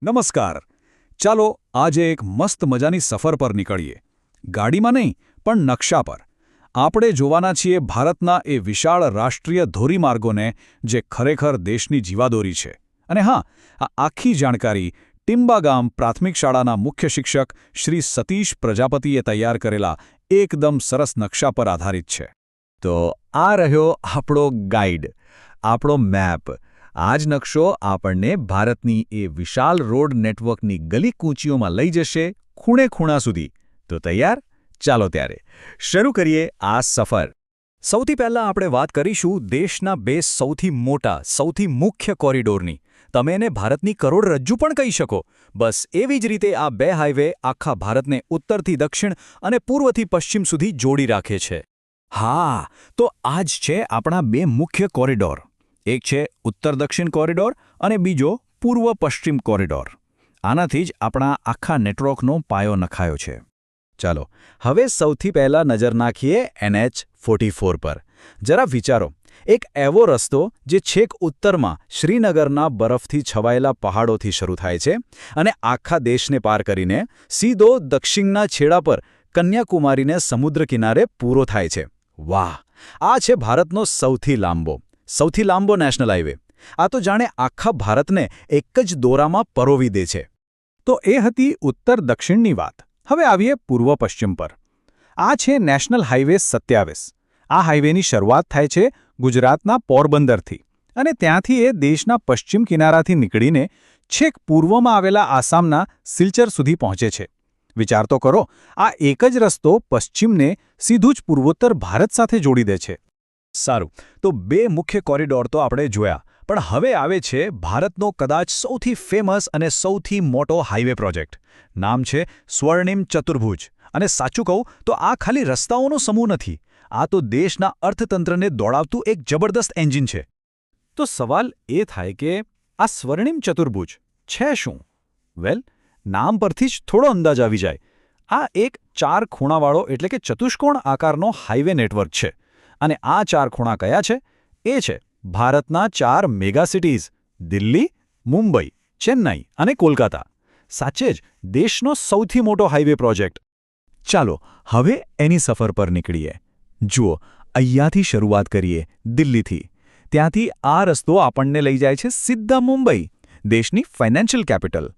નમસ્કાર. ચાલો આજે એક મસ્ત મજાની સફર પર નીકળીએ. ગાડીમાં નહીં, પણ નકશા પર. આપણે જોવાના છીએ ભારતના એ વિશાળ રાષ્ટ્રીય ધોરીમાર્ગોને જે ખરેખર દેશની જીવાદોરી છે. અને હા, આ આખી જાણકારી ટિંબા ગામ પ્રાથમિક શાળાના મુખ્ય શિક્ષક શ્રી સતીશ પ્રજાપતિએ તૈયાર કરેલા એકદમ સરસ નકશા પર આધારિત છે. તો આ રહ્યો આપણો ગાઈડ, આપણો મેપ. આ જ નકશો આપણને ભારતની એ વિશાળ રોડ નેટવર્કની ગલી કૂંચીઓમાં લઈ જશે, ખૂણે ખૂણા સુધી. તો તૈયાર? ચાલો ત્યારે શરૂ કરીએ આ સફર. સૌથી પહેલાં આપણે વાત કરીશું દેશના બે સૌથી મોટા, સૌથી મુખ્ય કોરિડોરની. તમે એને ભારતની કરોડરજ્જુ પણ કહી શકો. બસ એવી જ રીતે આ બે હાઈવે આખા ભારતને ઉત્તરથી દક્ષિણ અને પૂર્વથી પશ્ચિમ સુધી જોડી રાખે છે. હા, તો આ જ છે આપણા બે મુખ્ય કોરિડોર. એક છે ઉત્તર-દક્ષિણ કોરિડોર અને બીજો પૂર્વ-પશ્ચિમ કોરિડોર. આનાથી જ આપણા આખા નેટવર્કનો પાયો નખાયો છે. ચાલો હવે સૌથી પહેલાં નજર નાખીએ NH-44 પર. જરા વિચારો, એક એવો રસ્તો જે છેક ઉત્તરમાં શ્રીનગરના બરફથી છવાયેલા પહાડોથી શરૂ થાય છે અને આખા દેશને પાર કરીને સીધો દક્ષિણના છેડા પર કન્યાકુમારીને સમુદ્ર કિનારે પૂરો થાય છે. વાહ! આ છે ભારતનો સૌથી લાંબો નેશનલ હાઈવે. આ તો જાણે આખા ભારતને એક જ દોરામાં પરોવી દે છે. તો એ હતી ઉત્તર-દક્ષિણની વાત. હવે આવીએ પૂર્વ-પશ્ચિમ પર. આ છે નેશનલ હાઈવે 27. આ હાઈવેની શરૂઆત થાય છે ગુજરાતના પોરબંદરથી અને ત્યાંથી એ દેશના પશ્ચિમ કિનારાથી નીકળીને છેક પૂર્વમાં આવેલા આસામના સિલ્ચર સુધી પહોંચે છે. વિચાર તો કરો, આ એક જ રસ્તો પશ્ચિમને સીધું જ પૂર્વોત્તર ભારત સાથે જોડી દે છે. સારું, તો બે મુખ્ય કોરિડોર તો આપણે જોયા, પણ હવે આવે છે ભારતનો કદાચ સૌથી ફેમસ અને સૌથી મોટો હાઈવે પ્રોજેક્ટ. નામ છે સ્વર્ણિમ ચતુર્ભુજ. અને સાચું કહું તો આ ખાલી રસ્તાઓનો સમૂહ નથી. આ તો દેશના અર્થતંત્રને દોડાવતું એક જબરદસ્ત એન્જિન છે. તો સવાલ એ થાય કે આ સ્વર્ણિમ ચતુર્ભુજ છે શું? વેલ, નામ પરથી જ થોડો અંદાજ આવી જાય. આ એક 4 ખૂણાવાળો એટલે કે ચતુષ્કોણ આકારનો હાઈવે નેટવર્ક છે. અને આ 4 ખૂણા કયા છે? એ છે ભારતના 4 મેગા સિટીઝ દિલ્હી, મુંબઈ, ચેન્નઈ અને કોલકાતા. સાચે જ દેશનો સૌથી મોટો હાઈવે પ્રોજેક્ટ. ચાલો હવે એની સફર પર નીકળીએ. જુઓ, અહીંયાથી શરૂઆત કરીએ દિલ્હીથી. ત્યાંથી આ રસ્તો આપણને લઈ જાય છે સીધા મુંબઈ, દેશની ફાઇનાન્શિયલ કેપિટલ.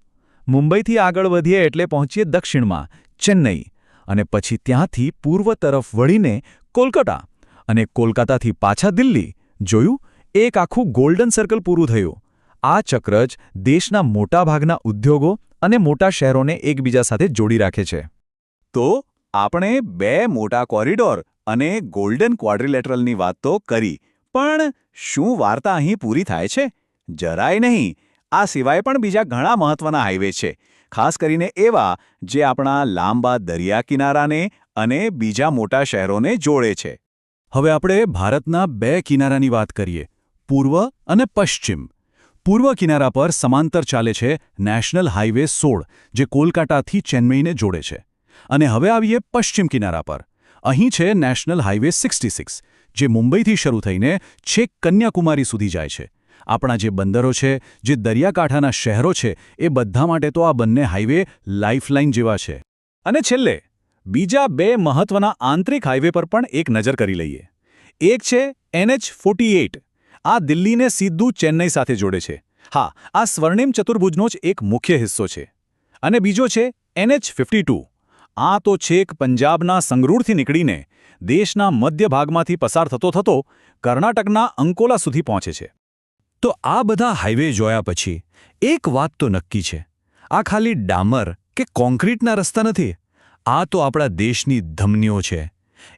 મુંબઈથી આગળ વધીએ એટલે પહોંચીએ દક્ષિણમાં ચેન્નઈ, અને પછી ત્યાંથી પૂર્વ તરફ વળીને કોલકાતા, અને કોલકાતાથી પાછા દિલ્હી. જોયું? એક આખું ગોલ્ડન સર્કલ પૂરું થયું. આ ચક્ર જ દેશના મોટાભાગના ઉદ્યોગો અને મોટા શહેરોને એકબીજા સાથે જોડી રાખે છે. તો આપણે બે મોટા કોરિડોર અને ગોલ્ડન ક્વાડ્રિલેટરલની વાત તો કરી, પણ શું વાર્તા અહીં પૂરી થાય છે? જરાય નહીં. આ સિવાય પણ બીજા ઘણા મહત્વના હાઈવે છે, ખાસ કરીને એવા જે આપણા લાંબા દરિયા કિનારાને અને બીજા મોટા શહેરોને જોડે છે. હવે આપણે ભારતના બે કિનારાની વાત કરીએ, પૂર્વ અને પશ્ચિમ. પૂર્વ કિનારા પર સમાંતર ચાલે છે નેશનલ હાઈવે 16, જે કોલકાતાથી ચેન્નઈને જોડે છે. અને હવે આવીએ પશ્ચિમ કિનારા પર. અહીં છે નેશનલ હાઈવે 66, જે મુંબઈથી શરૂ થઈને છેક કન્યાકુમારી સુધી જાય છે. આપણા જે બંદરો છે, જે દરિયાકાંઠાના શહેરો છે, એ બધા માટે તો આ બંને હાઈવે લાઇફલાઇન જેવા છે. અને છેલ્લે બીજા બે મહત્વના આંતરિક હાઈવે પર પણ એક નજર કરી લઈએ. એક છે NH-48. આ દિલ્હીને સીધું ચેન્નઈ સાથે જોડે છે. હા, આ સ્વર્ણિમ ચતુર્ભુજનો જ એક મુખ્ય હિસ્સો છે. અને બીજો છે NH-52. આ તો છેક પંજાબના સંગરૂરથી નીકળીને દેશના મધ્ય ભાગમાંથી પસાર થતો કર્ણાટકના અંકોલા સુધી પહોંચે છે. તો આ બધા હાઈવે જોયા પછી એક વાત તો નક્કી છે, આ ખાલી ડામર કે કોન્ક્રીટના રસ્તા નથી. આ તો આપણા દેશની ધમનીઓ છે.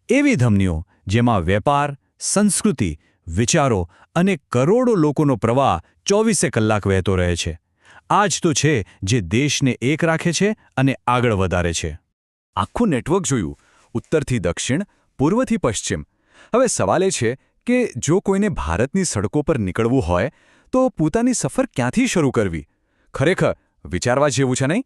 એવી ધમનીઓ જેમાં વેપાર, સંસ્કૃતિ, વિચારો અને કરોડો લોકોનો પ્રવાહ 24 કલાક વહેતો રહે છે. આ જ તો છે જે દેશને એક રાખે છે અને આગળ વધારે છે. આખું નેટવર્ક જોયું, ઉત્તરથી દક્ષિણ, પૂર્વથી પશ્ચિમ. હવે સવાલ એ છે કે જો કોઈને ભારતની સડકો પર નીકળવું હોય તો પોતાની સફર ક્યાંથી શરૂ કરવી? ખરેખર વિચારવા જેવું છે નહીં?